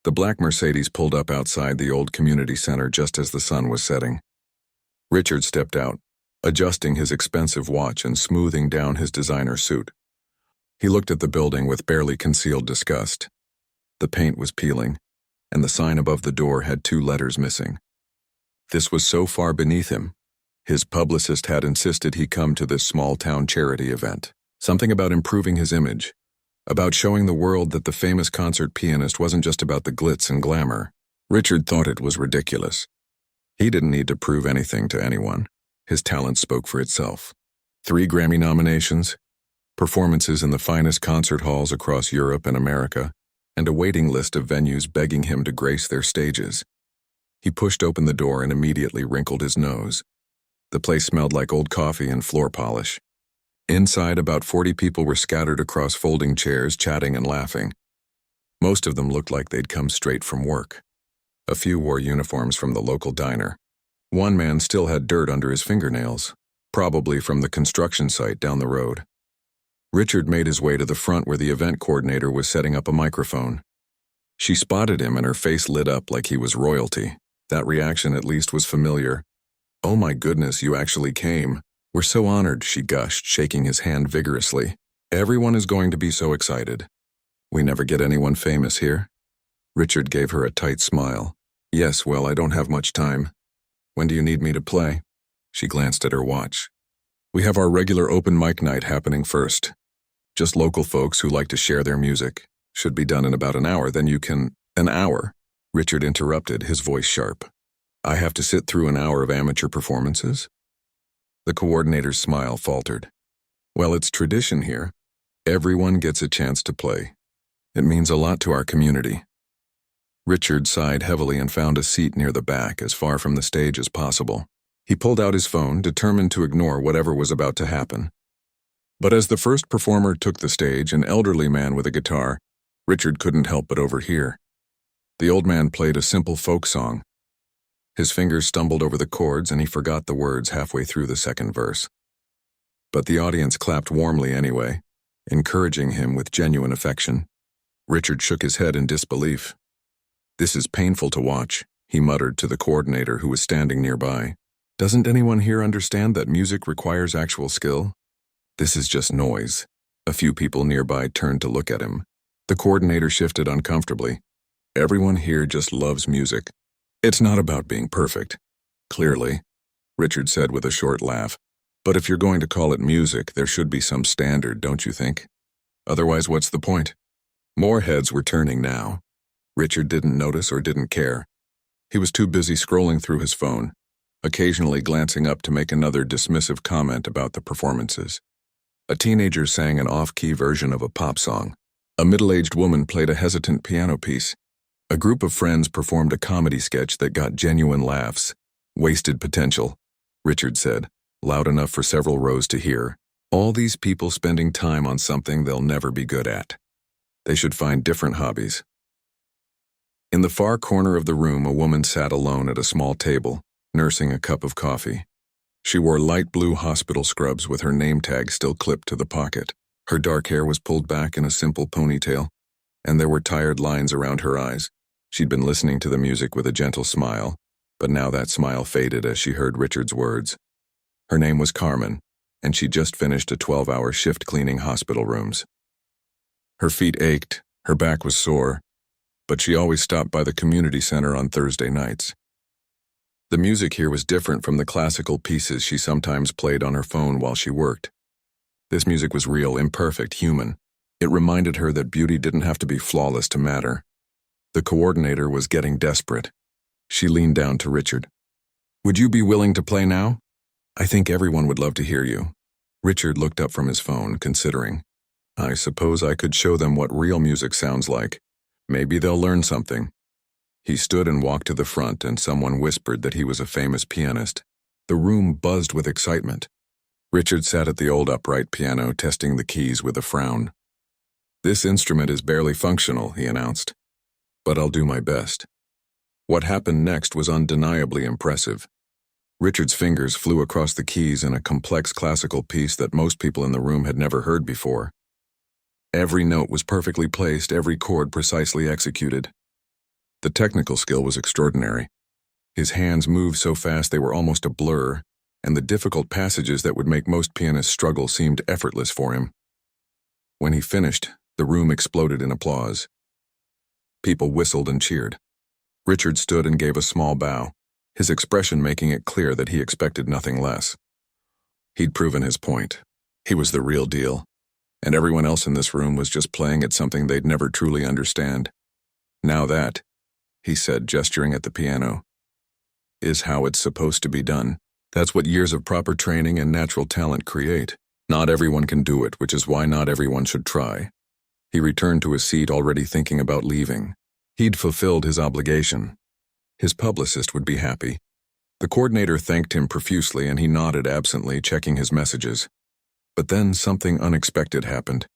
The black Mercedes pulled up outside the old community center just as the sun was setting. Richard stepped out, adjusting his expensive watch and smoothing down his designer suit. He looked at the building with barely concealed disgust. The paint was peeling, and the sign above the door had 2 letters missing. This was so far beneath him. His publicist had insisted he come to this small-town charity event. Something about improving his image, about showing the world that the famous concert pianist wasn't just about the glitz and glamour. Richard thought it was ridiculous. He didn't need to prove anything to anyone. His talent spoke for itself. 3 Grammy nominations, performances in the finest concert halls across Europe and America, and a waiting list of venues begging him to grace their stages. He pushed open the door and immediately wrinkled his nose. The place smelled like old coffee and floor polish. Inside, about 40 people were scattered across folding chairs, chatting and laughing. Most of them looked like they'd come straight from work. A few wore uniforms from the local diner. One man still had dirt under his fingernails, probably from the construction site down the road. Richard made his way to the front where the event coordinator was setting up a microphone. She spotted him and her face lit up like he was royalty. That reaction at least was familiar. "Oh my goodness, you actually came. We're so honored," she gushed, shaking his hand vigorously. "Everyone is going to be so excited. We never get anyone famous here." Richard gave her a tight smile. "Yes, well, I don't have much time. When do you need me to play?" She glanced at her watch. "We have our regular open mic night happening first. Just local folks who like to share their music. Should be done in about an hour, then you can—" "An hour?" Richard interrupted, his voice sharp. "I have to sit through an hour of amateur performances?" The coordinator's smile faltered. "Well, it's tradition here. Everyone gets a chance to play. It means a lot to our community." Richard sighed heavily and found a seat near the back, as far from the stage as possible. He pulled out his phone, determined to ignore whatever was about to happen. But as the first performer took the stage, an elderly man with a guitar, Richard couldn't help but overhear. The old man played a simple folk song. His fingers stumbled over the chords and he forgot the words halfway through the second verse. But the audience clapped warmly anyway, encouraging him with genuine affection. Richard shook his head in disbelief. "This is painful to watch," he muttered to the coordinator who was standing nearby. "Doesn't anyone here understand that music requires actual skill? This is just noise." A few people nearby turned to look at him. The coordinator shifted uncomfortably. "Everyone here just loves music. It's not about being perfect." "Clearly," Richard said with a short laugh. "But if you're going to call it music, there should be some standard, don't you think? Otherwise, what's the point?" More heads were turning now. Richard didn't notice or didn't care. He was too busy scrolling through his phone, occasionally glancing up to make another dismissive comment about the performances. A teenager sang an off-key version of a pop song. A middle-aged woman played a hesitant piano piece. A group of friends performed a comedy sketch that got genuine laughs. "Wasted potential," Richard said, loud enough for several rows to hear. "All these people spending time on something they'll never be good at. They should find different hobbies." In the far corner of the room, a woman sat alone at a small table, nursing a cup of coffee. She wore light blue hospital scrubs with her name tag still clipped to the pocket. Her dark hair was pulled back in a simple ponytail, and there were tired lines around her eyes. She'd been listening to the music with a gentle smile, but now that smile faded as she heard Richard's words. Her name was Carmen, and she'd just finished a 12-hour shift cleaning hospital rooms. Her feet ached, her back was sore, but she always stopped by the community center on Thursday nights. The music here was different from the classical pieces she sometimes played on her phone while she worked. This music was real, imperfect, human. It reminded her that beauty didn't have to be flawless to matter. The coordinator was getting desperate. She leaned down to Richard. "Would you be willing to play now? I think everyone would love to hear you." Richard looked up from his phone, considering. "I suppose I could show them what real music sounds like. Maybe they'll learn something." He stood and walked to the front, and someone whispered that he was a famous pianist. The room buzzed with excitement. Richard sat at the old upright piano, testing the keys with a frown. "This instrument is barely functional," he announced, "but I'll do my best." What happened next was undeniably impressive. Richard's fingers flew across the keys in a complex classical piece that most people in the room had never heard before. Every note was perfectly placed, every chord precisely executed. The technical skill was extraordinary. His hands moved so fast they were almost a blur, and the difficult passages that would make most pianists struggle seemed effortless for him. When he finished, the room exploded in applause. People whistled and cheered. Richard stood and gave a small bow, his expression making it clear that he expected nothing less. He'd proven his point. He was the real deal, and everyone else in this room was just playing at something they'd never truly understand. Now that, he said, gesturing at the piano, is how it's supposed to be done. That's what years of proper training and natural talent create. Not everyone can do it, which is why not everyone should try. He returned to his seat already thinking about leaving. He'd fulfilled his obligation. His publicist would be happy. The coordinator thanked him profusely and he nodded absently, checking his messages. But then something unexpected happened.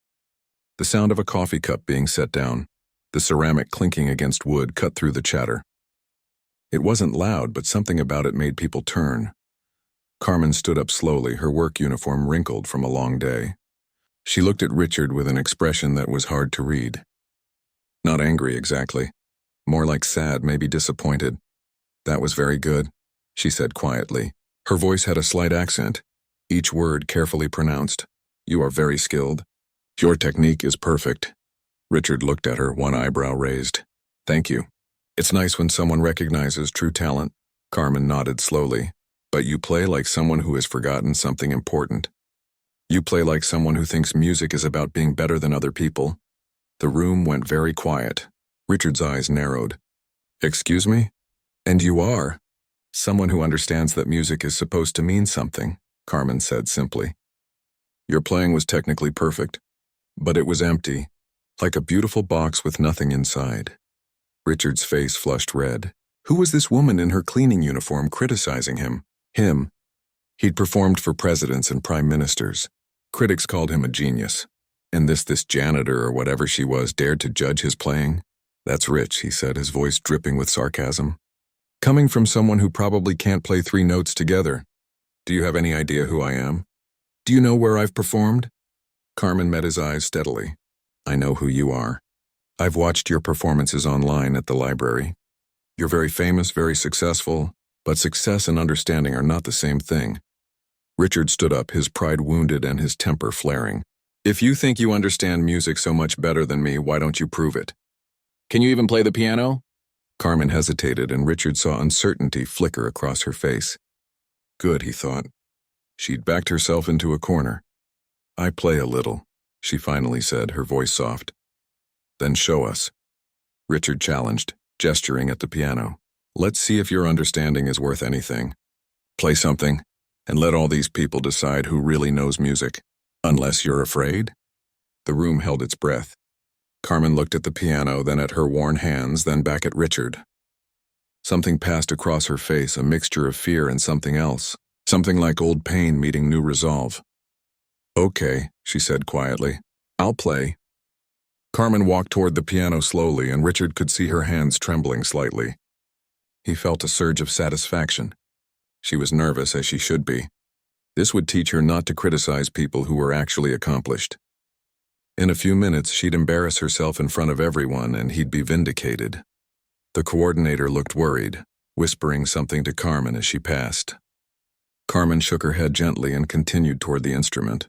The sound of a coffee cup being set down, the ceramic clinking against wood cut through the chatter. It wasn't loud, but something about it made people turn. Carmen stood up slowly, her work uniform wrinkled from a long day. She looked at Richard with an expression that was hard to read. Not angry exactly, more like sad, maybe disappointed. "That was very good," she said quietly. Her voice had a slight accent, each word carefully pronounced. "You are very skilled. Your technique is perfect." Richard looked at her, one eyebrow raised. "Thank you. It's nice when someone recognizes true talent." Carmen nodded slowly. "But you play like someone who has forgotten something important. You play like someone who thinks music is about being better than other people." The room went very quiet. Richard's eyes narrowed. "Excuse me? And you are?" "Someone who understands that music is supposed to mean something," Carmen said simply. "Your playing was technically perfect, but it was empty, like a beautiful box with nothing inside." Richard's face flushed red. Who was this woman in her cleaning uniform criticizing him? Him. He'd performed for presidents and prime ministers. Critics called him a genius. And this janitor or whatever she was dared to judge his playing? "That's rich," he said, his voice dripping with sarcasm. "Coming from someone who probably can't play 3 notes together. Do you have any idea who I am? Do you know where I've performed?" Carmen met his eyes steadily. "I know who you are. I've watched your performances online at the library. You're very famous, very successful, but success and understanding are not the same thing." Richard stood up, his pride wounded and his temper flaring. "If you think you understand music so much better than me, why don't you prove it? Can you even play the piano?" Carmen hesitated, and Richard saw uncertainty flicker across her face. Good, he thought. She'd backed herself into a corner. "I play a little," she finally said, her voice soft. "Then show us." Richard challenged, gesturing at the piano. "Let's see if your understanding is worth anything. Play something, and let all these people decide who really knows music. Unless you're afraid?" The room held its breath. Carmen looked at the piano, then at her worn hands, then back at Richard. Something passed across her face, a mixture of fear and something else. Something like old pain meeting new resolve. "Okay," she said quietly. "I'll play." Carmen walked toward the piano slowly, and Richard could see her hands trembling slightly. He felt a surge of satisfaction. She was nervous, as she should be. This would teach her not to criticize people who were actually accomplished. In a few minutes, she'd embarrass herself in front of everyone, and he'd be vindicated. The coordinator looked worried, whispering something to Carmen as she passed. Carmen shook her head gently and continued toward the instrument.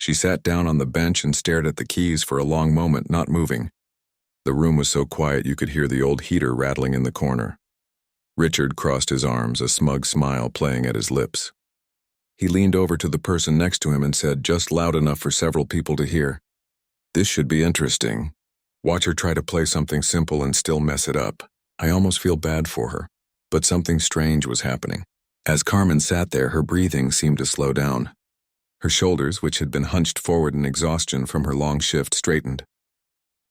She sat down on the bench and stared at the keys for a long moment, not moving. The room was so quiet you could hear the old heater rattling in the corner. Richard crossed his arms, a smug smile playing at his lips. He leaned over to the person next to him and said, just loud enough for several people to hear, "This should be interesting. Watch her try to play something simple and still mess it up." I almost feel bad for her, but something strange was happening. As Carmen sat there, her breathing seemed to slow down. Her shoulders, which had been hunched forward in exhaustion from her long shift, straightened.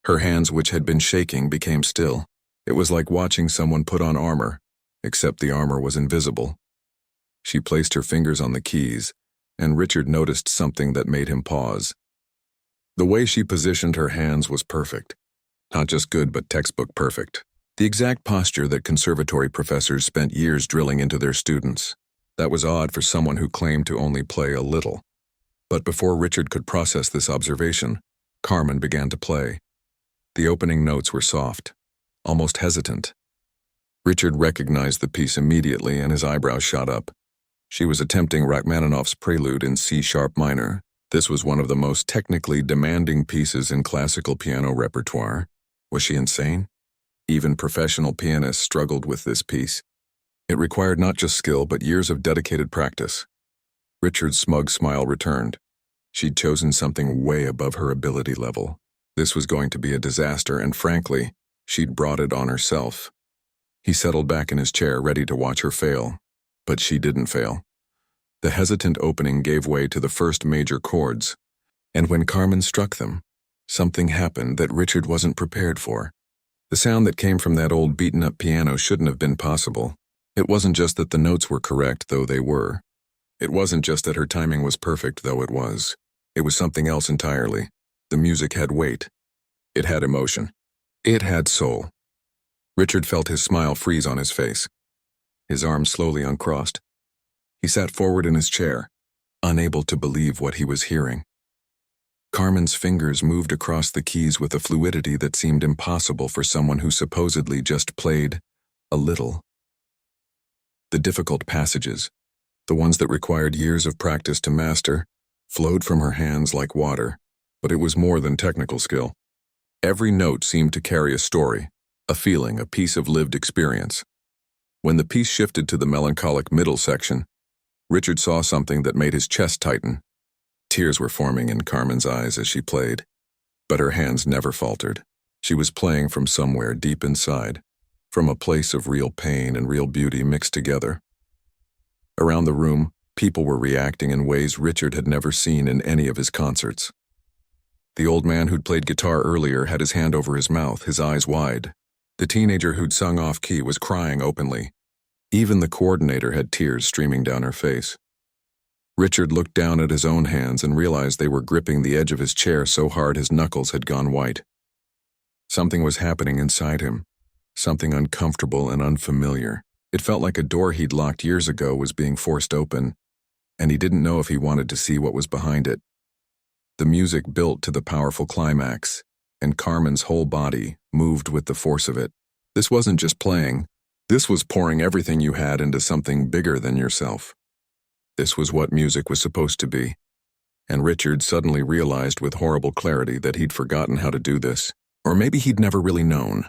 Her hands, which had been shaking, became still. It was like watching someone put on armor, except the armor was invisible. She placed her fingers on the keys, and Richard noticed something that made him pause. The way she positioned her hands was perfect. Not just good, but textbook perfect. The exact posture that conservatory professors spent years drilling into their students. That was odd for someone who claimed to only play a little. But before Richard could process this observation, Carmen began to play. The opening notes were soft, almost hesitant. Richard recognized the piece immediately and his eyebrows shot up. She was attempting Rachmaninoff's Prelude in C-sharp minor. This was one of the most technically demanding pieces in classical piano repertoire. Was she insane? Even professional pianists struggled with this piece. It required not just skill, but years of dedicated practice. Richard's smug smile returned. She'd chosen something way above her ability level. This was going to be a disaster, and frankly, she'd brought it on herself. He settled back in his chair, ready to watch her fail. But she didn't fail. The hesitant opening gave way to the first major chords, and when Carmen struck them, something happened that Richard wasn't prepared for. The sound that came from that old beaten-up piano shouldn't have been possible. It wasn't just that the notes were correct, though they were. It wasn't just that her timing was perfect, though it was. It was something else entirely. The music had weight. It had emotion. It had soul. Richard felt his smile freeze on his face. His arms slowly uncrossed. He sat forward in his chair, unable to believe what he was hearing. Carmen's fingers moved across the keys with a fluidity that seemed impossible for someone who supposedly just played a little. The difficult passages, the ones that required years of practice to master, flowed from her hands like water, but it was more than technical skill. Every note seemed to carry a story, a feeling, a piece of lived experience. When the piece shifted to the melancholic middle section, Richard saw something that made his chest tighten. Tears were forming in Carmen's eyes as she played, but her hands never faltered. She was playing from somewhere deep inside, from a place of real pain and real beauty mixed together. Around the room, people were reacting in ways Richard had never seen in any of his concerts. The old man who'd played guitar earlier had his hand over his mouth, his eyes wide. The teenager who'd sung off-key was crying openly. Even the coordinator had tears streaming down her face. Richard looked down at his own hands and realized they were gripping the edge of his chair so hard his knuckles had gone white. Something was happening inside him, something uncomfortable and unfamiliar. It felt like a door he'd locked years ago was being forced open, and he didn't know if he wanted to see what was behind it. The music built to the powerful climax, and Carmen's whole body moved with the force of it. This wasn't just playing. This was pouring everything you had into something bigger than yourself. This was what music was supposed to be. And Richard suddenly realized with horrible clarity that he'd forgotten how to do this. Or maybe he'd never really known.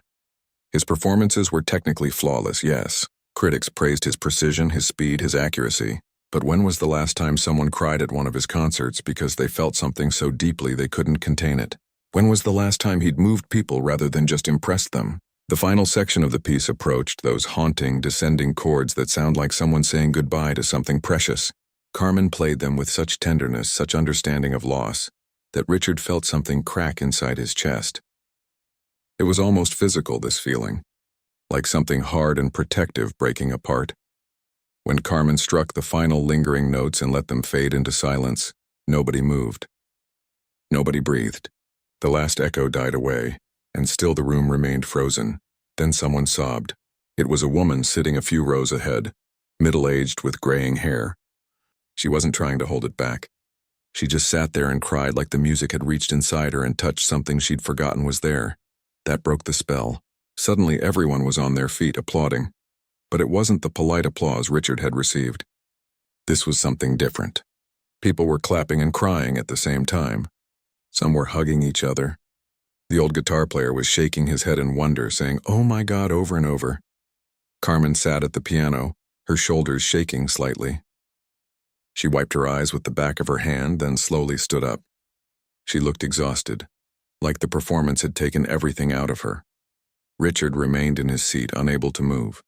His performances were technically flawless, yes. Critics praised his precision, his speed, his accuracy. But when was the last time someone cried at one of his concerts because they felt something so deeply they couldn't contain it? When was the last time he'd moved people rather than just impressed them? The final section of the piece approached those haunting, descending chords that sound like someone saying goodbye to something precious. Carmen played them with such tenderness, such understanding of loss, that Richard felt something crack inside his chest. It was almost physical, this feeling, like something hard and protective breaking apart. When Carmen struck the final lingering notes and let them fade into silence, nobody moved. Nobody breathed. The last echo died away, and still the room remained frozen. Then someone sobbed. It was a woman sitting a few rows ahead, middle-aged with graying hair. She wasn't trying to hold it back. She just sat there and cried like the music had reached inside her and touched something she'd forgotten was there. That broke the spell. Suddenly everyone was on their feet, applauding. But it wasn't the polite applause Richard had received. This was something different. People were clapping and crying at the same time. Some were hugging each other. The old guitar player was shaking his head in wonder, saying, "Oh my God," over and over. Carmen sat at the piano, her shoulders shaking slightly. She wiped her eyes with the back of her hand, then slowly stood up. She looked exhausted, like the performance had taken everything out of her. Richard remained in his seat, unable to move.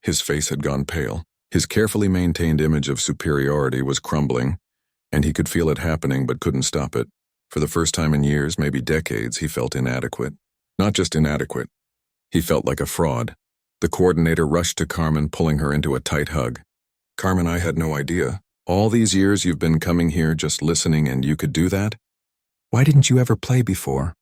His face had gone pale. His carefully maintained image of superiority was crumbling, and he could feel it happening but couldn't stop it. For the first time in years, maybe decades, he felt inadequate. Not just inadequate. He felt like a fraud. The coordinator rushed to Carmen, pulling her into a tight hug. "Carmen, I had no idea. All these years you've been coming here just listening and you could do that? Why didn't you ever play before?"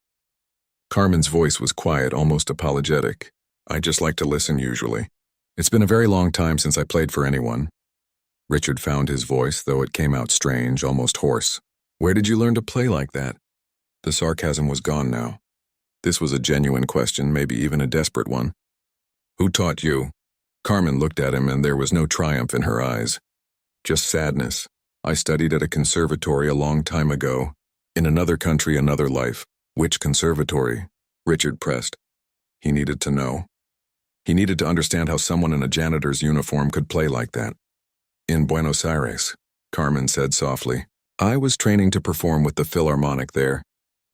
Carmen's voice was quiet, almost apologetic. "I just like to listen usually. It's been a very long time since I played for anyone." Richard found his voice, though it came out strange, almost hoarse. "Where did you learn to play like that?" The sarcasm was gone now. This was a genuine question, maybe even a desperate one. Who taught you? Carmen looked at him and there was no triumph in her eyes. Just sadness. I studied at a conservatory a long time ago. In another country, another life. Which conservatory? Richard pressed. He needed to know. He needed to understand how someone in a janitor's uniform could play like that. In Buenos Aires, Carmen said softly. I was training to perform with the Philharmonic there.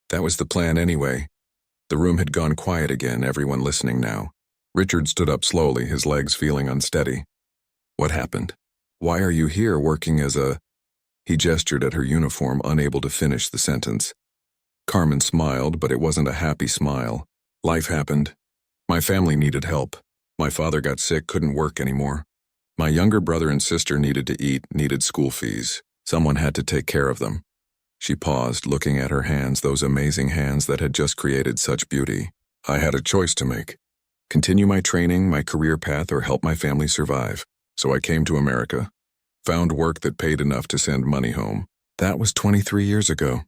That was the plan anyway. The room had gone quiet again, everyone listening now. Richard stood up slowly, his legs feeling unsteady. What happened? Why are you here working as a... He gestured at her uniform, unable to finish the sentence. Carmen smiled, but it wasn't a happy smile. Life happened. My family needed help. My father got sick, couldn't work anymore. My younger brother and sister needed to eat, needed school fees. Someone had to take care of them. She paused, looking at her hands, those amazing hands that had just created such beauty. I had a choice to make. Continue my training, my career path, or help my family survive. So I came to America. Found work that paid enough to send money home. That was 23 years ago.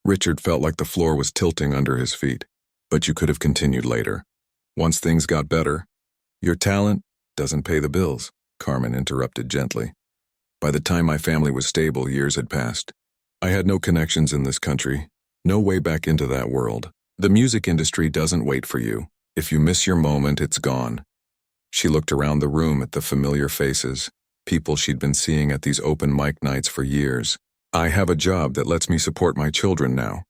Richard felt like the floor was tilting under his feet. But you could have continued later. Once things got better. Your talent doesn't pay the bills, Carmen interrupted gently. By the time my family was stable, years had passed. I had no connections in this country, no way back into that world. The music industry doesn't wait for you. If you miss your moment, it's gone. She looked around the room at the familiar faces, people she'd been seeing at these open mic nights for years. I have a job that lets me support my children now.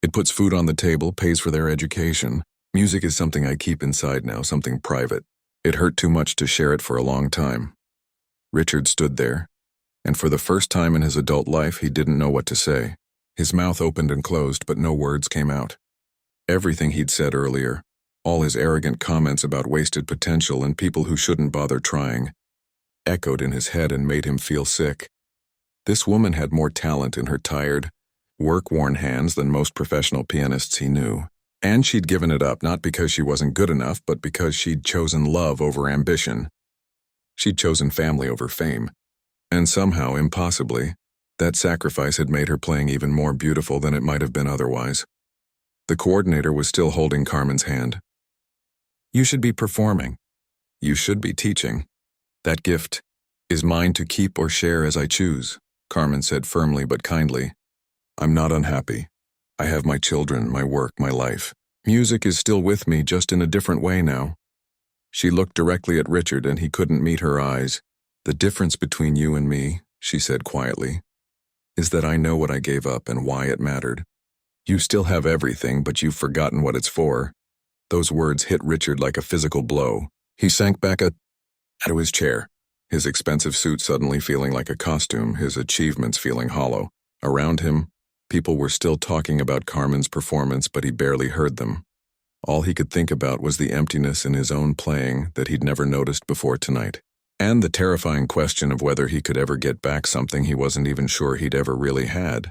It puts food on the table, pays for their education. Music is something I keep inside now, something private. It hurt too much to share it for a long time. Richard stood there, and for the first time in his adult life, he didn't know what to say. His mouth opened and closed, but no words came out. Everything he'd said earlier, all his arrogant comments about wasted potential and people who shouldn't bother trying, echoed in his head and made him feel sick. This woman had more talent in her tired, work-worn hands than most professional pianists he knew. And she'd given it up not because she wasn't good enough, but because she'd chosen love over ambition. She'd chosen family over fame. And somehow, impossibly, that sacrifice had made her playing even more beautiful than it might have been otherwise. The coordinator was still holding Carmen's hand. You should be performing. You should be teaching. That gift is mine to keep or share as I choose, Carmen said firmly but kindly. I'm not unhappy. I have my children, my work, my life. Music is still with me, just in a different way now. She looked directly at Richard and he couldn't meet her eyes. The difference between you and me, she said quietly, is that I know what I gave up and why it mattered. You still have everything, but you've forgotten what it's for. Those words hit Richard like a physical blow. He sank back to his chair, his expensive suit suddenly feeling like a costume, his achievements feeling hollow. Around him, people were still talking about Carmen's performance, but he barely heard them. All he could think about was the emptiness in his own playing that he'd never noticed before tonight, and the terrifying question of whether he could ever get back something he wasn't even sure he'd ever really had.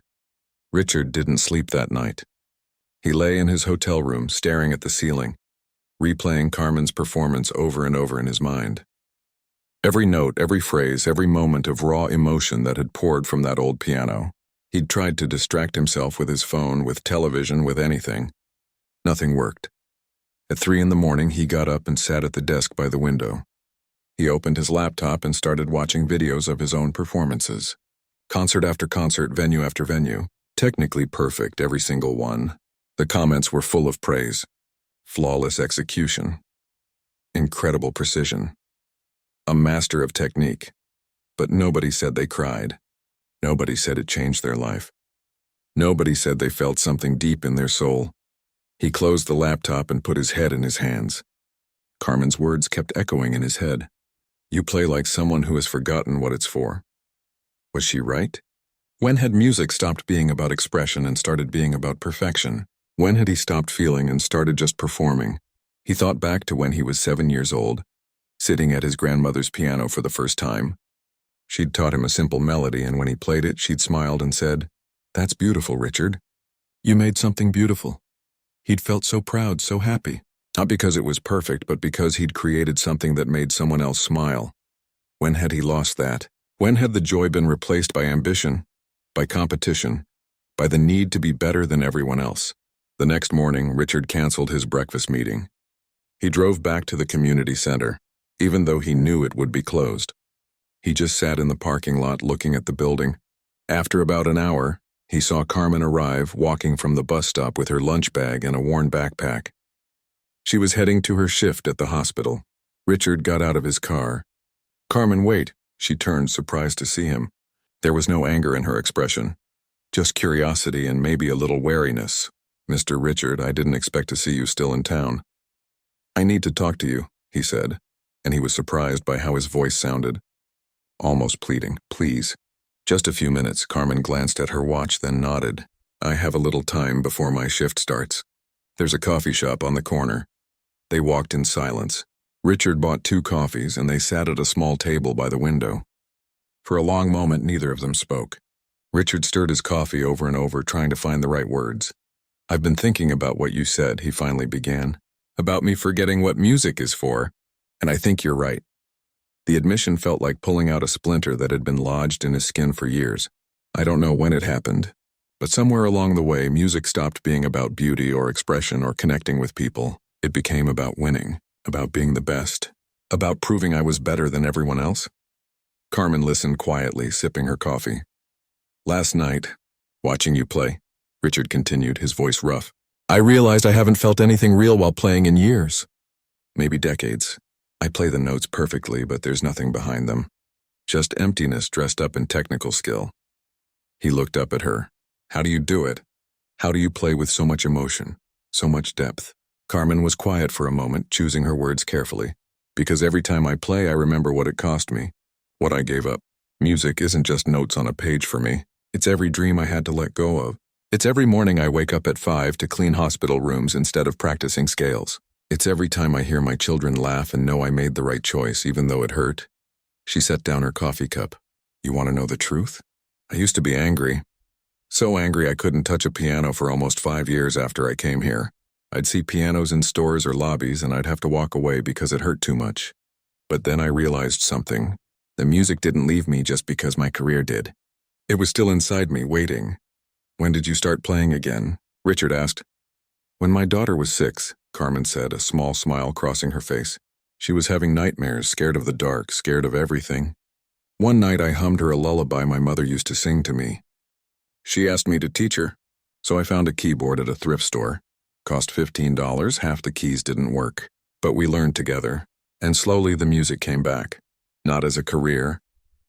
Richard didn't sleep that night. He lay in his hotel room, staring at the ceiling, replaying Carmen's performance over and over in his mind. Every note, every phrase, every moment of raw emotion that had poured from that old piano. He'd tried to distract himself with his phone, with television, with anything. Nothing worked. At 3 a.m, he got up and sat at the desk by the window. He opened his laptop and started watching videos of his own performances. Concert after concert, venue after venue. Technically perfect, every single one. The comments were full of praise. Flawless execution. Incredible precision. A master of technique. But nobody said they cried. Nobody said it changed their life. Nobody said they felt something deep in their soul. He closed the laptop and put his head in his hands. Carmen's words kept echoing in his head. You play like someone who has forgotten what it's for. Was she right? When had music stopped being about expression and started being about perfection? When had he stopped feeling and started just performing? He thought back to when he was 7 years old, sitting at his grandmother's piano for the first time. She'd taught him a simple melody, and when he played it, she'd smiled and said, "That's beautiful, Richard. You made something beautiful." He'd felt so proud, so happy. Not because it was perfect, but because he'd created something that made someone else smile. When had he lost that? When had the joy been replaced by ambition, by competition, by the need to be better than everyone else? The next morning, Richard canceled his breakfast meeting. He drove back to the community center, even though he knew it would be closed. He just sat in the parking lot looking at the building. After about an hour, he saw Carmen arrive, walking from the bus stop with her lunch bag and a worn backpack. She was heading to her shift at the hospital. Richard got out of his car. "Carmen, wait." She turned, surprised to see him. There was no anger in her expression, just curiosity and maybe a little wariness. "Mr. Richard, I didn't expect to see you still in town." "I need to talk to you," he said, and he was surprised by how his voice sounded. Almost pleading. "Please." "Just a few minutes." Carmen glanced at her watch, then nodded. "I have a little time before my shift starts. There's a coffee shop on the corner." They walked in silence. Richard bought 2 coffees, and they sat at a small table by the window. For a long moment, neither of them spoke. Richard stirred his coffee over and over, trying to find the right words. "I've been thinking about what you said," he finally began. "About me forgetting what music is for, and I think you're right." The admission felt like pulling out a splinter that had been lodged in his skin for years. I don't know when it happened, but somewhere along the way, music stopped being about beauty or expression or connecting with people. It became about winning, about being the best, about proving I was better than everyone else. Carmen listened quietly, sipping her coffee. "Last night, watching you play," Richard continued, his voice rough, "I realized I haven't felt anything real while playing in years. Maybe decades. I play the notes perfectly, but there's nothing behind them. Just emptiness dressed up in technical skill." He looked up at her. "How do you do it? How do you play with so much emotion, so much depth?" Carmen was quiet for a moment, choosing her words carefully. "Because every time I play, I remember what it cost me, what I gave up. Music isn't just notes on a page for me. It's every dream I had to let go of. It's every morning I wake up at 5 to clean hospital rooms instead of practicing scales. It's every time I hear my children laugh and know I made the right choice, even though it hurt." She set down her coffee cup. "You want to know the truth? I used to be angry. So angry I couldn't touch a piano for almost 5 years after I came here. I'd see pianos in stores or lobbies and I'd have to walk away because it hurt too much. But then I realized something. The music didn't leave me just because my career did. It was still inside me, waiting." "When did you start playing again?" Richard asked. "When my daughter was 6, Carmen said, a small smile crossing her face. "She was having nightmares, scared of the dark, scared of everything. One night I hummed her a lullaby my mother used to sing to me. She asked me to teach her, so I found a keyboard at a thrift store. Cost $15, half the keys didn't work. But we learned together, and slowly the music came back. Not as a career,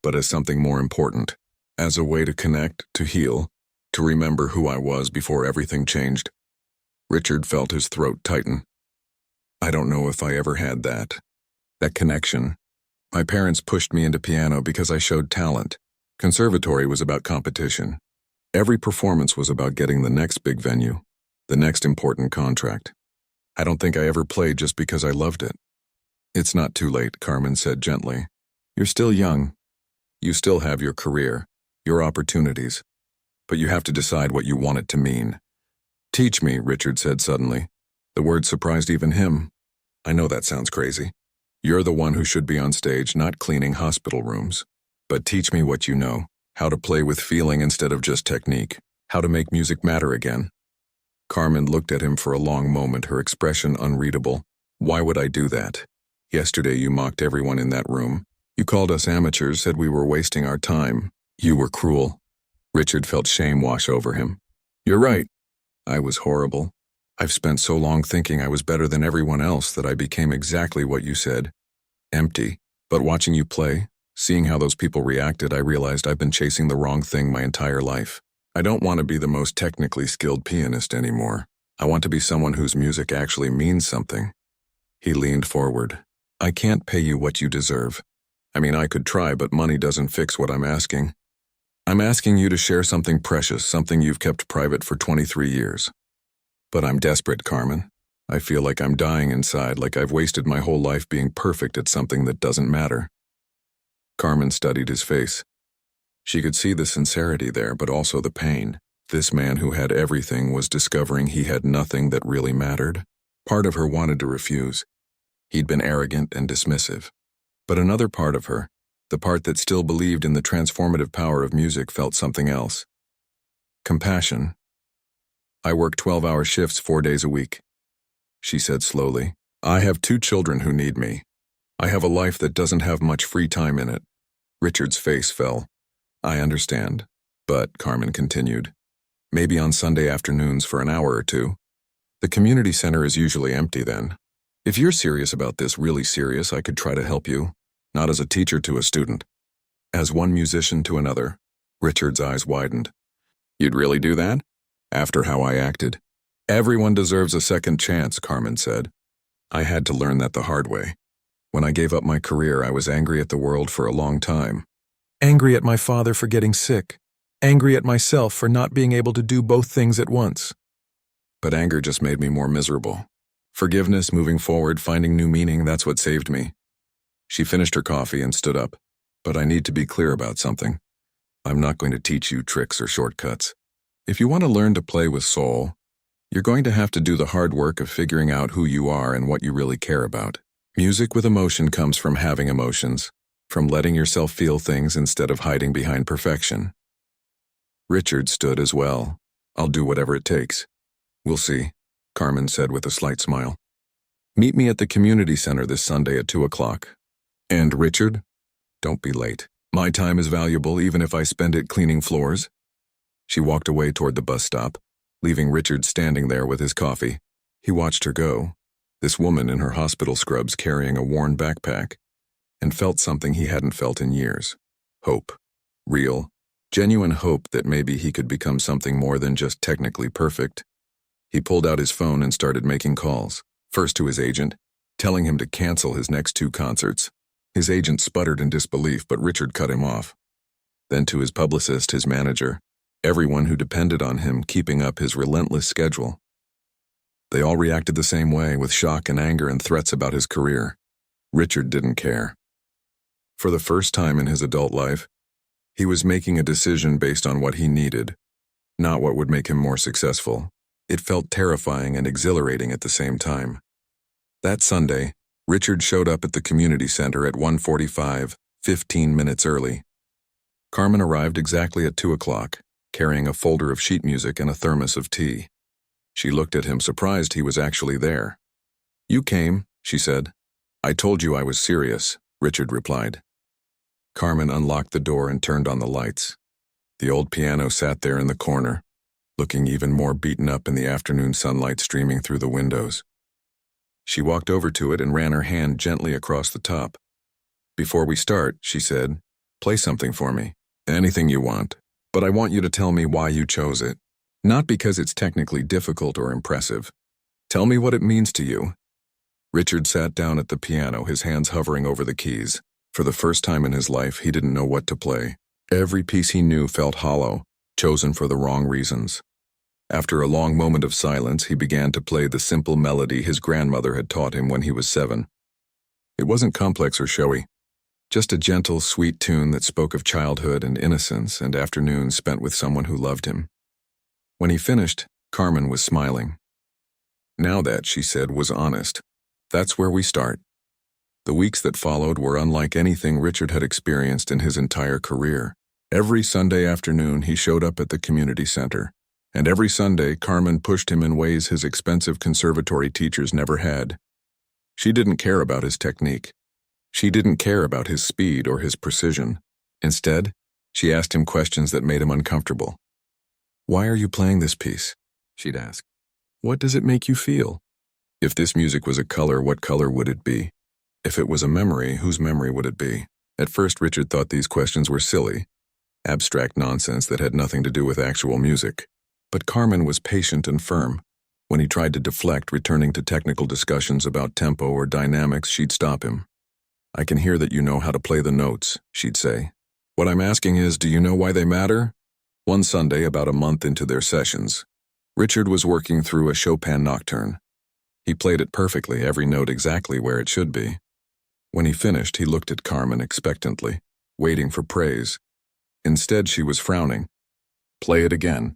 but as something more important. As a way to connect, to heal, to remember who I was before everything changed." Richard felt his throat tighten. "I don't know if I ever had that connection. My parents pushed me into piano because I showed talent. Conservatory was about competition. Every performance was about getting the next big venue, the next important contract. I don't think I ever played just because I loved it." "It's not too late," Carmen said gently. "You're still young. You still have your career, your opportunities. But you have to decide what you want it to mean." "Teach me," Richard said suddenly. The word surprised even him. "I know that sounds crazy. You're the one who should be on stage, not cleaning hospital rooms. But teach me what you know, how to play with feeling instead of just technique, how to make music matter again." Carmen looked at him for a long moment, her expression unreadable. "Why would I do that? Yesterday you mocked everyone in that room. You called us amateurs, said we were wasting our time. You were cruel." Richard felt shame wash over him. "You're right. I was horrible. I've spent so long thinking I was better than everyone else that I became exactly what you said. Empty. But watching you play, seeing how those people reacted, I realized I've been chasing the wrong thing my entire life. I don't want to be the most technically skilled pianist anymore. I want to be someone whose music actually means something." He leaned forward. "I can't pay you what you deserve. I mean, I could try, but money doesn't fix what I'm asking. I'm asking you to share something precious, something you've kept private for 23 years. But I'm desperate, Carmen. I feel like I'm dying inside, like I've wasted my whole life being perfect at something that doesn't matter." Carmen studied his face. She could see the sincerity there, but also the pain. This man who had everything was discovering he had nothing that really mattered. Part of her wanted to refuse. He'd been arrogant and dismissive. But another part of her, the part that still believed in the transformative power of music, felt something else. Compassion. I work 12-hour shifts 4 days a week, she said slowly. I have 2 children who need me. I have a life that doesn't have much free time in it. Richard's face fell. I understand. But, Carmen continued, maybe on Sunday afternoons for an hour or two. The community center is usually empty then. If you're serious about this, really serious, I could try to help you. Not as a teacher to a student. As one musician to another. Richard's eyes widened. You'd really do that? After how I acted. Everyone deserves a second chance, Carmen said. I had to learn that the hard way. When I gave up my career, I was angry at the world for a long time. Angry at my father for getting sick. Angry at myself for not being able to do both things at once. But anger just made me more miserable. Forgiveness, moving forward, finding new meaning, that's what saved me. She finished her coffee and stood up. But I need to be clear about something. I'm not going to teach you tricks or shortcuts. If you want to learn to play with soul, you're going to have to do the hard work of figuring out who you are and what you really care about. Music with emotion comes from having emotions, from letting yourself feel things instead of hiding behind perfection. Richard stood as well. I'll do whatever it takes. We'll see, Carmen said with a slight smile. Meet me at the community center this Sunday at 2 o'clock. And Richard? Don't be late. My time is valuable even if I spend it cleaning floors. She walked away toward the bus stop, leaving Richard standing there with his coffee. He watched her go, this woman in her hospital scrubs carrying a worn backpack, and felt something he hadn't felt in years. Hope. Real, genuine hope that maybe he could become something more than just technically perfect. He pulled out his phone and started making calls, first to his agent, telling him to cancel his next 2 concerts. His agent sputtered in disbelief, but Richard cut him off. Then to his publicist, his manager, everyone who depended on him keeping up his relentless schedule. They all reacted the same way, with shock and anger and threats about his career. Richard didn't care. For the first time in his adult life, he was making a decision based on what he needed, not what would make him more successful. It felt terrifying and exhilarating at the same time. That Sunday, Richard showed up at the community center at 1:45, 15 minutes early. Carmen arrived exactly at 2 o'clock, carrying a folder of sheet music and a thermos of tea. She looked at him, surprised he was actually there. You came, she said. I told you I was serious, Richard replied. Carmen unlocked the door and turned on the lights. The old piano sat there in the corner, looking even more beaten up in the afternoon sunlight streaming through the windows. She walked over to it and ran her hand gently across the top. Before we start, she said, play something for me. Anything you want. But I want you to tell me why you chose it. Not because it's technically difficult or impressive. Tell me what it means to you. Richard sat down at the piano, his hands hovering over the keys. For the first time in his life, he didn't know what to play. Every piece he knew felt hollow, chosen for the wrong reasons. After a long moment of silence, he began to play the simple melody his grandmother had taught him when he was 7. It wasn't complex or showy. Just a gentle, sweet tune that spoke of childhood and innocence and afternoons spent with someone who loved him. When he finished, Carmen was smiling. Now that, she said, was honest. That's where we start. The weeks that followed were unlike anything Richard had experienced in his entire career. Every Sunday afternoon he showed up at the community center, and every Sunday Carmen pushed him in ways his expensive conservatory teachers never had. She didn't care about his technique. She didn't care about his speed or his precision. Instead, she asked him questions that made him uncomfortable. Why are you playing this piece? She'd ask. What does it make you feel? If this music was a color, what color would it be? If it was a memory, whose memory would it be? At first, Richard thought these questions were silly, abstract nonsense that had nothing to do with actual music. But Carmen was patient and firm. When he tried to deflect, returning to technical discussions about tempo or dynamics, she'd stop him. I can hear that you know how to play the notes, she'd say. What I'm asking is, do you know why they matter? One Sunday, about a month into their sessions, Richard was working through a Chopin nocturne. He played it perfectly, every note exactly where it should be. When he finished, he looked at Carmen expectantly, waiting for praise. Instead, she was frowning. Play it again.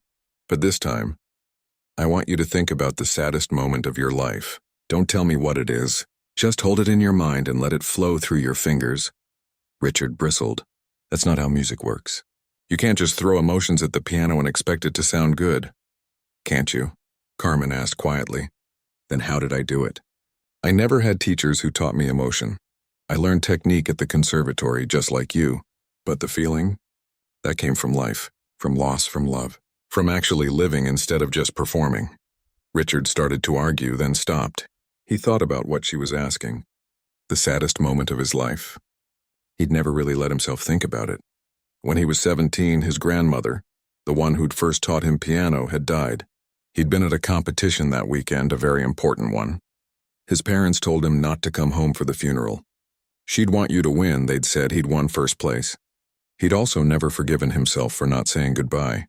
But this time, I want you to think about the saddest moment of your life. Don't tell me what it is. Just hold it in your mind and let it flow through your fingers. Richard bristled. That's not how music works. You can't just throw emotions at the piano and expect it to sound good. Can't you? Carmen asked quietly. Then how did I do it? I never had teachers who taught me emotion. I learned technique at the conservatory just like you. But the feeling? That came from life, from loss, from love, from actually living instead of just performing. Richard started to argue, then stopped. He thought about what she was asking. The saddest moment of his life. He'd never really let himself think about it. When he was 17, his grandmother, the one who'd first taught him piano, had died. He'd been at a competition that weekend, a very important one. His parents told him not to come home for the funeral. She'd want you to win, they'd said. He'd won first place. He'd also never forgiven himself for not saying goodbye.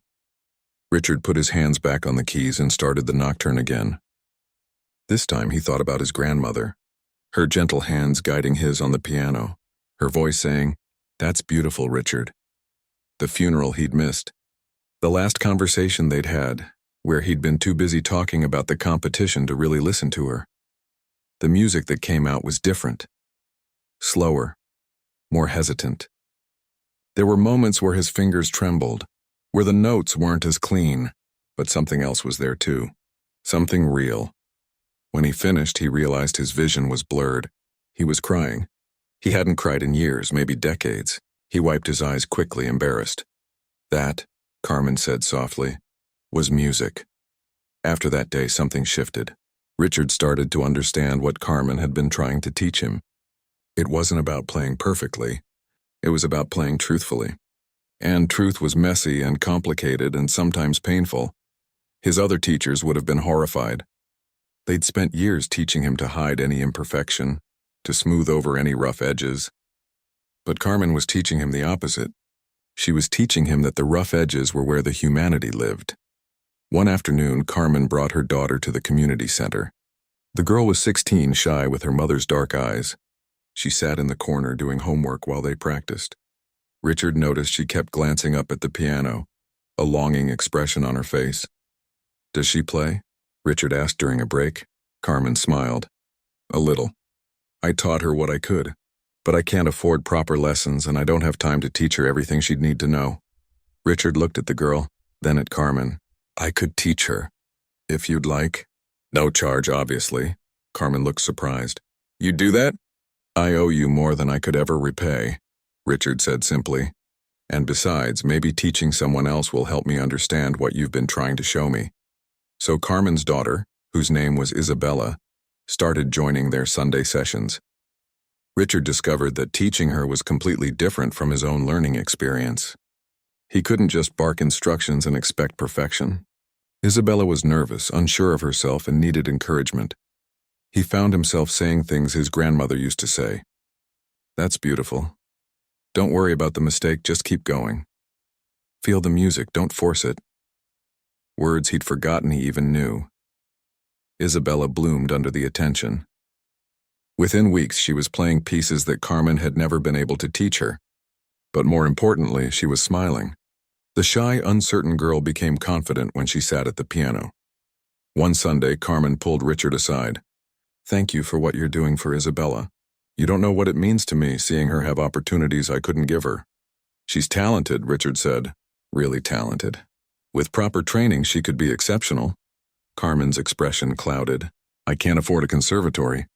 Richard put his hands back on the keys and started the nocturne again. This time he thought about his grandmother, her gentle hands guiding his on the piano, her voice saying, "That's beautiful, Richard." The funeral he'd missed. The last conversation they'd had, where he'd been too busy talking about the competition to really listen to her. The music that came out was different. Slower, more hesitant. There were moments where his fingers trembled, where the notes weren't as clean, but something else was there too. Something real. When he finished, he realized his vision was blurred. He was crying. He hadn't cried in years, maybe decades. He wiped his eyes quickly, embarrassed. That, Carmen said softly, was music. After that day, something shifted. Richard started to understand what Carmen had been trying to teach him. It wasn't about playing perfectly. It was about playing truthfully. And truth was messy and complicated and sometimes painful. His other teachers would have been horrified. They'd spent years teaching him to hide any imperfection, to smooth over any rough edges. But Carmen was teaching him the opposite. She was teaching him that the rough edges were where the humanity lived. One afternoon, Carmen brought her daughter to the community center. The girl was 16, shy with her mother's dark eyes. She sat in the corner doing homework while they practiced. Richard noticed she kept glancing up at the piano, a longing expression on her face. "Does she play?" Richard asked during a break. Carmen smiled. "A little. I taught her what I could, but I can't afford proper lessons and I don't have time to teach her everything she'd need to know." Richard looked at the girl, then at Carmen. "I could teach her, if you'd like." "No charge, obviously." Carmen looked surprised. "You'd do that?" "I owe you more than I could ever repay," Richard said simply. "And besides, maybe teaching someone else will help me understand what you've been trying to show me." So Carmen's daughter, whose name was Isabella, started joining their Sunday sessions. Richard discovered that teaching her was completely different from his own learning experience. He couldn't just bark instructions and expect perfection. Isabella was nervous, unsure of herself, and needed encouragement. He found himself saying things his grandmother used to say. "That's beautiful. Don't worry about the mistake, just keep going. Feel the music, don't force it." Words he'd forgotten he even knew. Isabella bloomed under the attention. Within weeks, she was playing pieces that Carmen had never been able to teach her. But more importantly, she was smiling. The shy, uncertain girl became confident when she sat at the piano. One Sunday, Carmen pulled Richard aside. "Thank you for what you're doing for Isabella. You don't know what it means to me, seeing her have opportunities I couldn't give her." "She's talented," Richard said. "Really talented. With proper training, she could be exceptional." Carmen's expression clouded. "I can't afford a conservatory.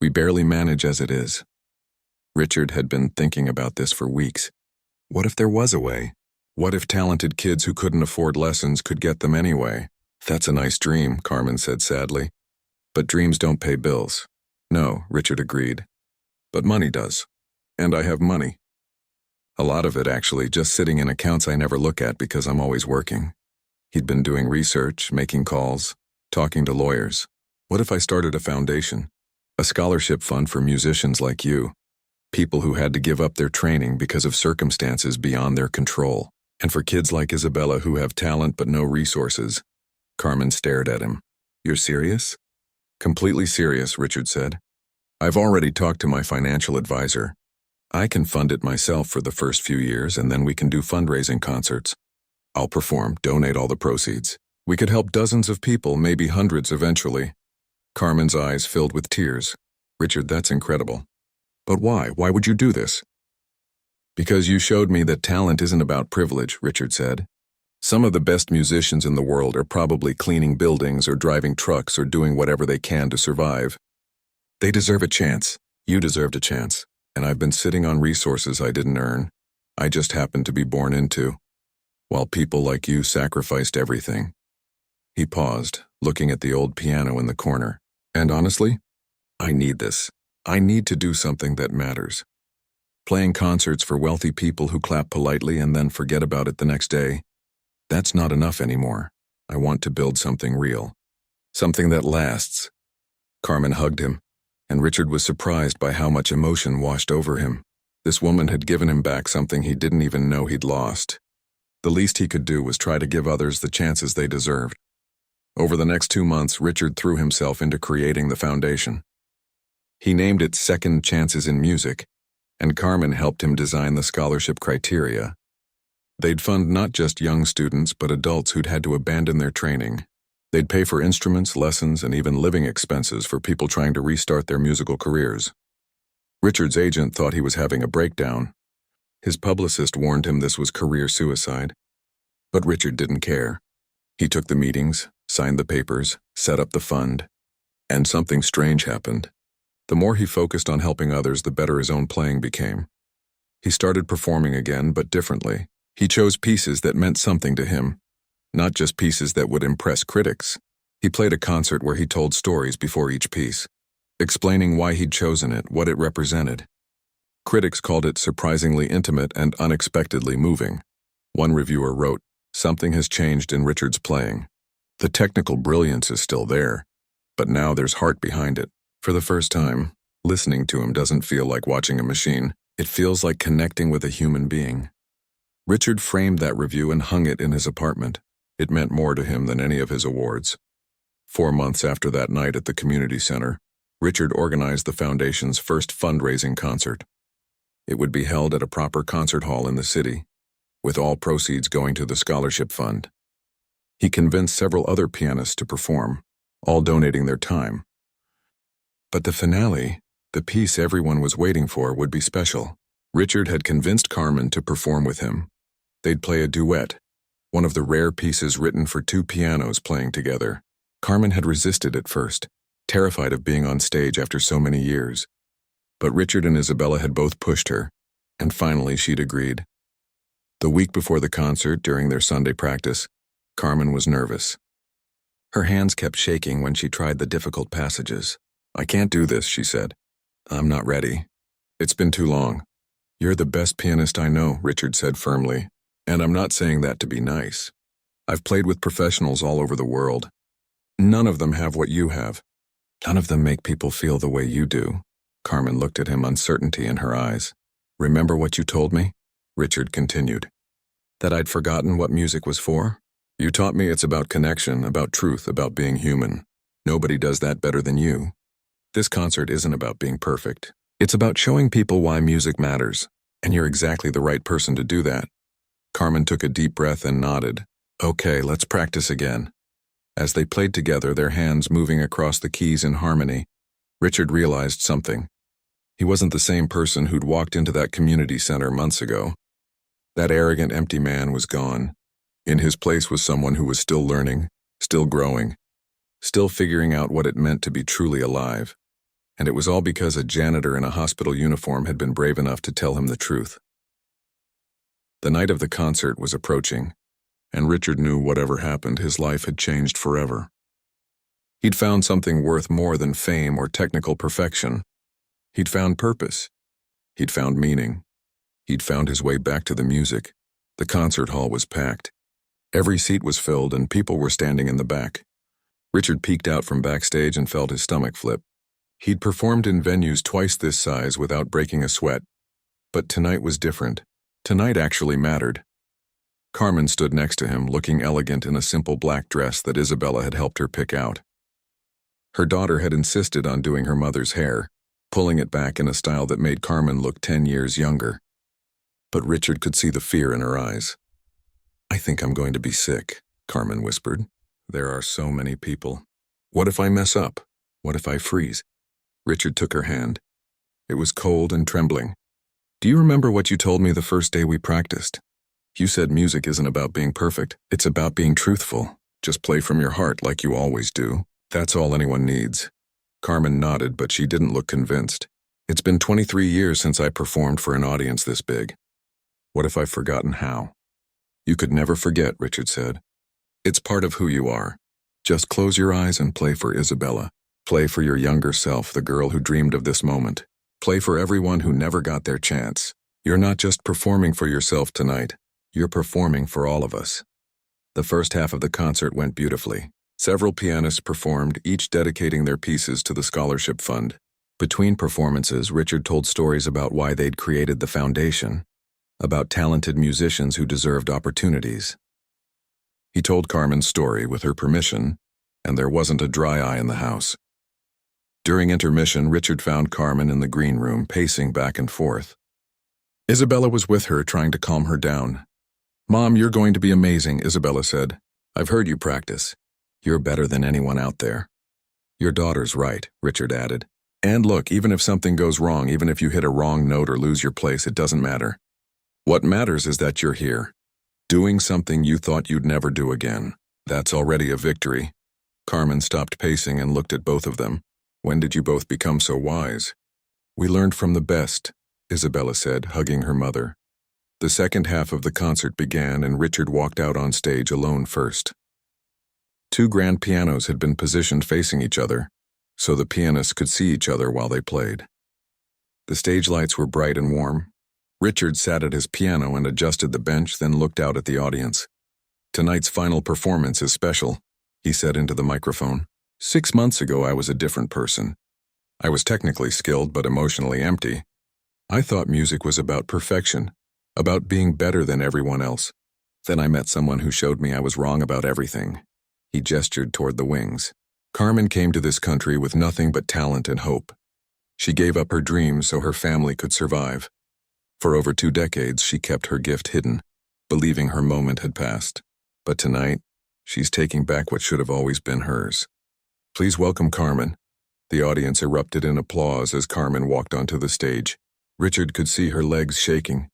We barely manage as it is." Richard had been thinking about this for weeks. What if there was a way? What if talented kids who couldn't afford lessons could get them anyway? "That's a nice dream," Carmen said sadly. "But dreams don't pay bills." "No," Richard agreed. "But money does. And I have money. A lot of it, actually, just sitting in accounts I never look at because I'm always working." He'd been doing research, making calls, talking to lawyers. "What if I started a foundation? A scholarship fund for musicians like you. People who had to give up their training because of circumstances beyond their control. And for kids like Isabella who have talent but no resources." Carmen stared at him. "You're serious?" "Completely serious," Richard said. "I've already talked to my financial advisor. I can fund it myself for the first few years, and then we can do fundraising concerts. I'll perform, donate all the proceeds. We could help dozens of people, maybe hundreds eventually." Carmen's eyes filled with tears. "Richard, that's incredible. But why? Why would you do this?" "Because you showed me that talent isn't about privilege," Richard said. Some of the best musicians in the world are probably cleaning buildings or driving trucks or doing whatever they can to survive. They deserve a chance. You deserved a chance. And I've been sitting on resources I didn't earn. I just happened to be born into. While people like you sacrificed everything. He paused, looking at the old piano in the corner. And honestly, I need this. I need to do something that matters. Playing concerts for wealthy people who clap politely and then forget about it the next day, that's not enough anymore. I want to build something real. Something that lasts. Carmen hugged him, and Richard was surprised by how much emotion washed over him. This woman had given him back something he didn't even know he'd lost. The least he could do was try to give others the chances they deserved. Over the next 2 months, Richard threw himself into creating the foundation. He named it Second Chances in Music, and Carmen helped him design the scholarship criteria. They'd fund not just young students, but adults who'd had to abandon their training. They'd pay for instruments, lessons, and even living expenses for people trying to restart their musical careers. Richard's agent thought he was having a breakdown. His publicist warned him this was career suicide. But Richard didn't care. He took the meetings, signed the papers, set up the fund. And something strange happened. The more he focused on helping others, the better his own playing became. He started performing again, but differently. He chose pieces that meant something to him, not just pieces that would impress critics. He played a concert where he told stories before each piece, explaining why he'd chosen it, what it represented. Critics called it surprisingly intimate and unexpectedly moving. One reviewer wrote, "Something has changed in Richard's playing. The technical brilliance is still there, but now there's heart behind it. For the first time, listening to him doesn't feel like watching a machine. It feels like connecting with a human being." Richard framed that review and hung it in his apartment. It meant more to him than any of his awards. 4 months after that night at the community center, Richard organized the foundation's first fundraising concert. It would be held at a proper concert hall in the city, with all proceeds going to the scholarship fund. He convinced several other pianists to perform, all donating their time. But the finale, the piece everyone was waiting for, would be special. Richard had convinced Carmen to perform with him. They'd play a duet, one of the rare pieces written for 2 pianos playing together. Carmen had resisted at first, terrified of being on stage after so many years. But Richard and Isabella had both pushed her, and finally she'd agreed. The week before the concert, during their Sunday practice, Carmen was nervous. Her hands kept shaking when she tried the difficult passages. "I can't do this," she said. "I'm not ready. It's been too long." "You're the best pianist I know," Richard said firmly. "And I'm not saying that to be nice. I've played with professionals all over the world. None of them have what you have. None of them make people feel the way you do." Carmen looked at him, uncertainty in her eyes. "Remember what you told me?" Richard continued. "That I'd forgotten what music was for? You taught me it's about connection, about truth, about being human. Nobody does that better than you. This concert isn't about being perfect. It's about showing people why music matters, and you're exactly the right person to do that." Carmen took a deep breath and nodded. "Okay, let's practice again." As they played together, their hands moving across the keys in harmony, Richard realized something. He wasn't the same person who'd walked into that community center months ago. That arrogant, empty man was gone. In his place was someone who was still learning, still growing, still figuring out what it meant to be truly alive. And it was all because a janitor in a hospital uniform had been brave enough to tell him the truth. The night of the concert was approaching, and Richard knew whatever happened, his life had changed forever. He'd found something worth more than fame or technical perfection. He'd found purpose. He'd found meaning. He'd found his way back to the music. The concert hall was packed. Every seat was filled and people were standing in the back. Richard peeked out from backstage and felt his stomach flip. He'd performed in venues twice this size without breaking a sweat. But tonight was different. Tonight actually mattered. Carmen stood next to him, looking elegant in a simple black dress that Isabella had helped her pick out. Her daughter had insisted on doing her mother's hair, pulling it back in a style that made Carmen look 10 years younger. But Richard could see the fear in her eyes. "I think I'm going to be sick," Carmen whispered. "There are so many people. What if I mess up? What if I freeze?" Richard took her hand. It was cold and trembling. "Do you remember what you told me the first day we practiced? You said music isn't about being perfect. It's about being truthful. Just play from your heart like you always do. That's all anyone needs." Carmen nodded, but she didn't look convinced. "It's been 23 years since I performed for an audience this big. What if I've forgotten how?" "You could never forget," Richard said. "It's part of who you are. Just close your eyes and play for Isabella. Play for your younger self, the girl who dreamed of this moment. Play for everyone who never got their chance. You're not just performing for yourself tonight. You're performing for all of us." The first half of the concert went beautifully. Several pianists performed, each dedicating their pieces to the scholarship fund. Between performances, Richard told stories about why they'd created the foundation, about talented musicians who deserved opportunities. He told Carmen's story with her permission, and there wasn't a dry eye in the house. During intermission, Richard found Carmen in the green room, pacing back and forth. Isabella was with her, trying to calm her down. "Mom, you're going to be amazing," Isabella said. "I've heard you practice. You're better than anyone out there." "Your daughter's right," Richard added. "And look, even if something goes wrong, even if you hit a wrong note or lose your place, it doesn't matter. What matters is that you're here, doing something you thought you'd never do again. That's already a victory." Carmen stopped pacing and looked at both of them. "When did you both become so wise?" "We learned from the best," Isabella said, hugging her mother. The second half of the concert began, and Richard walked out on stage alone first. Two grand pianos had been positioned facing each other, so the pianists could see each other while they played. The stage lights were bright and warm. Richard sat at his piano and adjusted the bench, then looked out at the audience. "Tonight's final performance is special," he said into the microphone. 6 months ago, I was a different person. I was technically skilled but emotionally empty. I thought music was about perfection, about being better than everyone else. Then I met someone who showed me I was wrong about everything." He gestured toward the wings. Carmen came to this country with nothing but talent and hope. She gave up her dreams so her family could survive. For over 2 decades, she kept her gift hidden, believing her moment had passed. But tonight, she's taking back what should have always been hers. "Please welcome Carmen." The audience erupted in applause as Carmen walked onto the stage. Richard could see her legs shaking,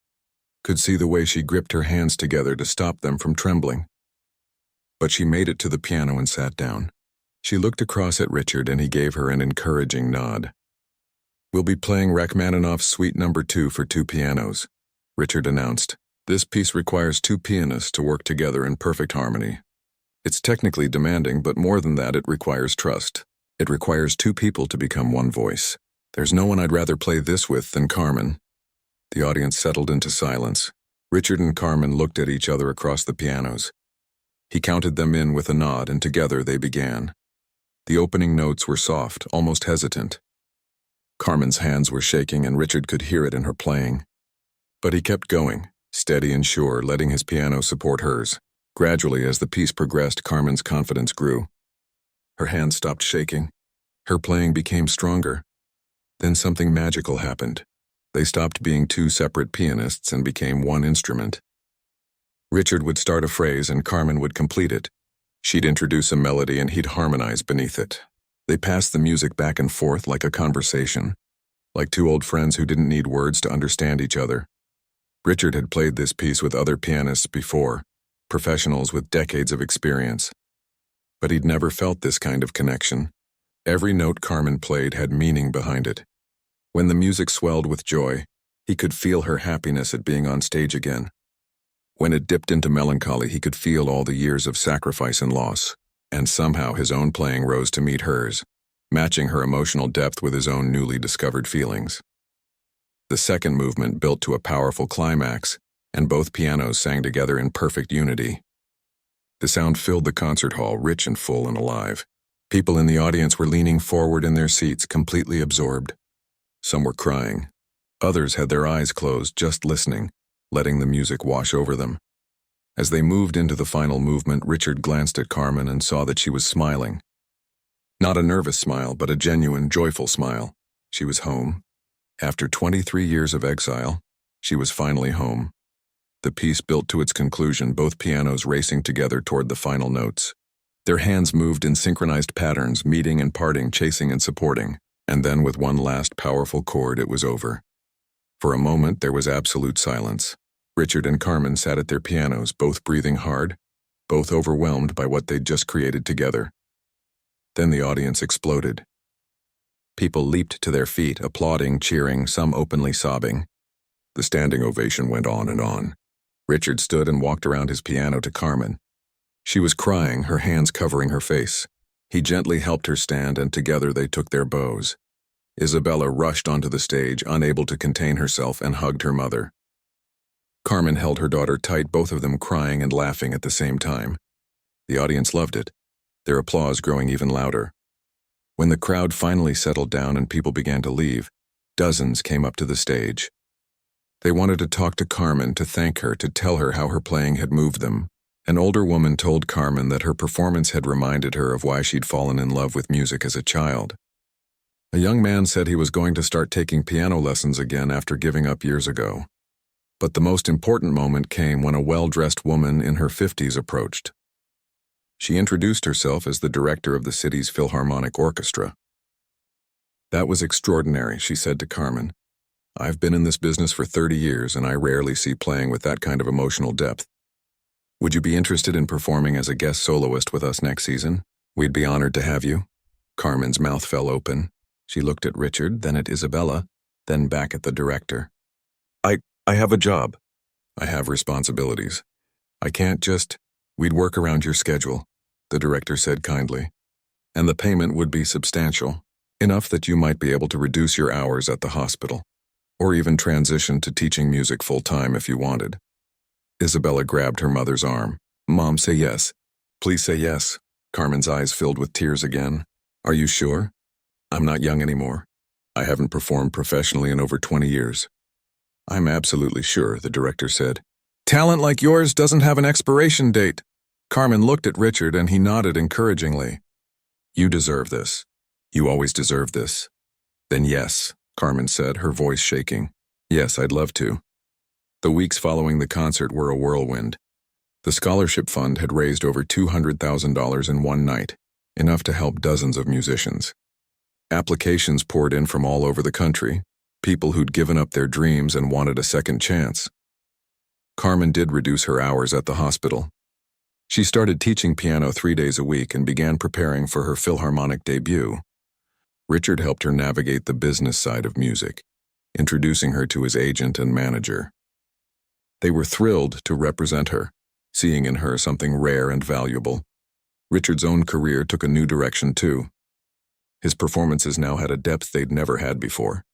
could see the way she gripped her hands together to stop them from trembling. But she made it to the piano and sat down. She looked across at Richard, and he gave her an encouraging nod. "We'll be playing Rachmaninoff's Suite No. 2 for 2 pianos," Richard announced. "This piece requires 2 pianists to work together in perfect harmony. It's technically demanding, but more than that, it requires trust. It requires 2 people to become one voice. There's no one I'd rather play this with than Carmen." The audience settled into silence. Richard and Carmen looked at each other across the pianos. He counted them in with a nod, and together they began. The opening notes were soft, almost hesitant. Carmen's hands were shaking, and Richard could hear it in her playing. But he kept going, steady and sure, letting his piano support hers. Gradually, as the piece progressed, Carmen's confidence grew. Her hands stopped shaking. Her playing became stronger. Then something magical happened. They stopped being 2 separate pianists and became one instrument. Richard would start a phrase and Carmen would complete it. She'd introduce a melody and he'd harmonize beneath it. They passed the music back and forth like a conversation, like 2 old friends who didn't need words to understand each other. Richard had played this piece with other pianists before, professionals with decades of experience. But he'd never felt this kind of connection. Every note Carmen played had meaning behind it. When the music swelled with joy, he could feel her happiness at being on stage again. When it dipped into melancholy, he could feel all the years of sacrifice and loss, and somehow his own playing rose to meet hers, matching her emotional depth with his own newly discovered feelings. The second movement built to a powerful climax, and both pianos sang together in perfect unity. The sound filled the concert hall, rich and full and alive. People in the audience were leaning forward in their seats, completely absorbed. Some were crying. Others had their eyes closed, just listening, letting the music wash over them. As they moved into the final movement, Richard glanced at Carmen and saw that she was smiling. Not a nervous smile, but a genuine, joyful smile. She was home. After 23 years of exile, she was finally home. The piece built to its conclusion, both pianos racing together toward the final notes. Their hands moved in synchronized patterns, meeting and parting, chasing and supporting. And then with one last powerful chord, it was over. For a moment, there was absolute silence. Richard and Carmen sat at their pianos, both breathing hard, both overwhelmed by what they'd just created together. Then the audience exploded. People leaped to their feet, applauding, cheering, some openly sobbing. The standing ovation went on and on. Richard stood and walked around his piano to Carmen. She was crying, her hands covering her face. He gently helped her stand, and together they took their bows. Isabella rushed onto the stage, unable to contain herself, and hugged her mother. Carmen held her daughter tight, both of them crying and laughing at the same time. The audience loved it, their applause growing even louder. When the crowd finally settled down and people began to leave, dozens came up to the stage. They wanted to talk to Carmen, to thank her, to tell her how her playing had moved them. An older woman told Carmen that her performance had reminded her of why she'd fallen in love with music as a child. A young man said he was going to start taking piano lessons again after giving up years ago. But the most important moment came when a well-dressed woman in her 50s approached. She introduced herself as the director of the city's Philharmonic Orchestra. "That was extraordinary," she said to Carmen. "I've been in this business for 30 years, and I rarely see playing with that kind of emotional depth. Would you be interested in performing as a guest soloist with us next season? We'd be honored to have you." Carmen's mouth fell open. She looked at Richard, then at Isabella, then back at the director. I have a job. I have responsibilities. I can't just... We'd work around your schedule, the director said kindly. And the payment would be substantial, enough that you might be able to reduce your hours at the hospital, or even transition to teaching music full-time if you wanted. Isabella grabbed her mother's arm. "Mom, say yes. Please say yes." Carmen's eyes filled with tears again. "Are you sure? I'm not young anymore. I haven't performed professionally in over 20 years. "I'm absolutely sure," the director said. "Talent like yours doesn't have an expiration date." Carmen looked at Richard and he nodded encouragingly. "You deserve this. You always deserve this." "Then yes," Carmen said, her voice shaking. "Yes, I'd love to." The weeks following the concert were a whirlwind. The scholarship fund had raised over $200,000 in one night, enough to help dozens of musicians. Applications poured in from all over the country, people who'd given up their dreams and wanted a second chance. Carmen did reduce her hours at the hospital. She started teaching piano 3 days a week and began preparing for her Philharmonic debut. Richard helped her navigate the business side of music, introducing her to his agent and manager. They were thrilled to represent her, seeing in her something rare and valuable. Richard's own career took a new direction too. His performances now had a depth they'd never had before.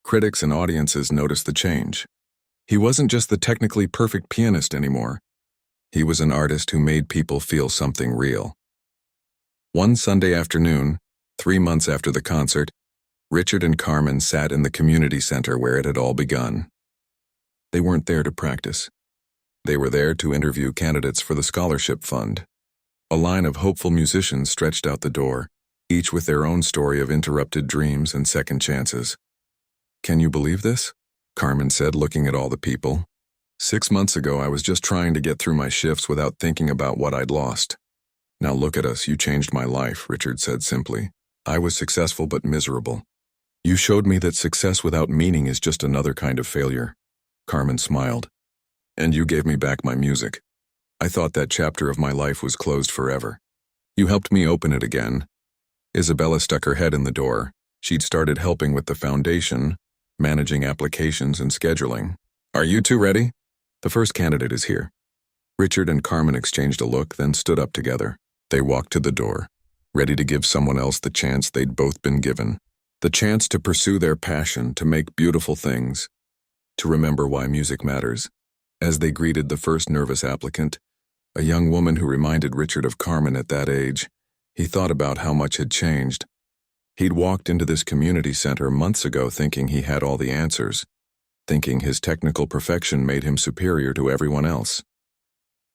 Critics and audiences noticed the change. He wasn't just the technically perfect pianist anymore. He was an artist who made people feel something real. One Sunday afternoon, 3 months after the concert, Richard and Carmen sat in the community center where it had all begun. They weren't there to practice. They were there to interview candidates for the scholarship fund. A line of hopeful musicians stretched out the door, each with their own story of interrupted dreams and second chances. "Can you believe this?" Carmen said, looking at all the people. 6 months ago, I was just trying to get through my shifts without thinking about what I'd lost. Now look at us, you changed my life," Richard said simply. "I was successful but miserable. You showed me that success without meaning is just another kind of failure." Carmen smiled. "And you gave me back my music. I thought that chapter of my life was closed forever. You helped me open it again." Isabella stuck her head in the door. She'd started helping with the foundation, managing applications and scheduling. "Are you two ready? The first candidate is here." Richard and Carmen exchanged a look, then stood up together. They walked to the door, ready to give someone else the chance they'd both been given. The chance to pursue their passion, to make beautiful things, to remember why music matters. As they greeted the first nervous applicant, a young woman who reminded Richard of Carmen at that age, he thought about how much had changed. He'd walked into this community center months ago thinking he had all the answers, thinking his technical perfection made him superior to everyone else.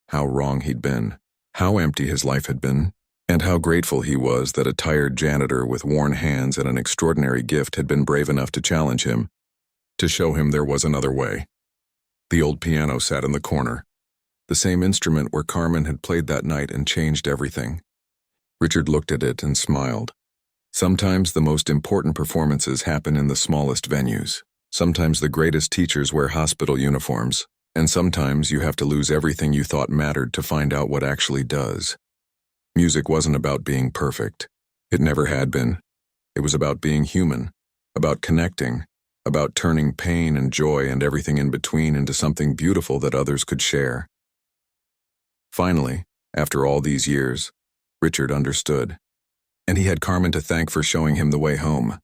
How wrong he'd been, how empty his life had been, and how grateful he was that a tired janitor with worn hands and an extraordinary gift had been brave enough to challenge him, to show him there was another way. The old piano sat in the corner, the same instrument where Carmen had played that night and changed everything. Richard looked at it and smiled. Sometimes the most important performances happen in the smallest venues. Sometimes the greatest teachers wear hospital uniforms. And sometimes you have to lose everything you thought mattered to find out what actually does. Music wasn't about being perfect. It never had been. It was about being human, about connecting, about turning pain and joy and everything in between into something beautiful that others could share. Finally, after all these years, Richard understood. And he had Carmen to thank for showing him the way home.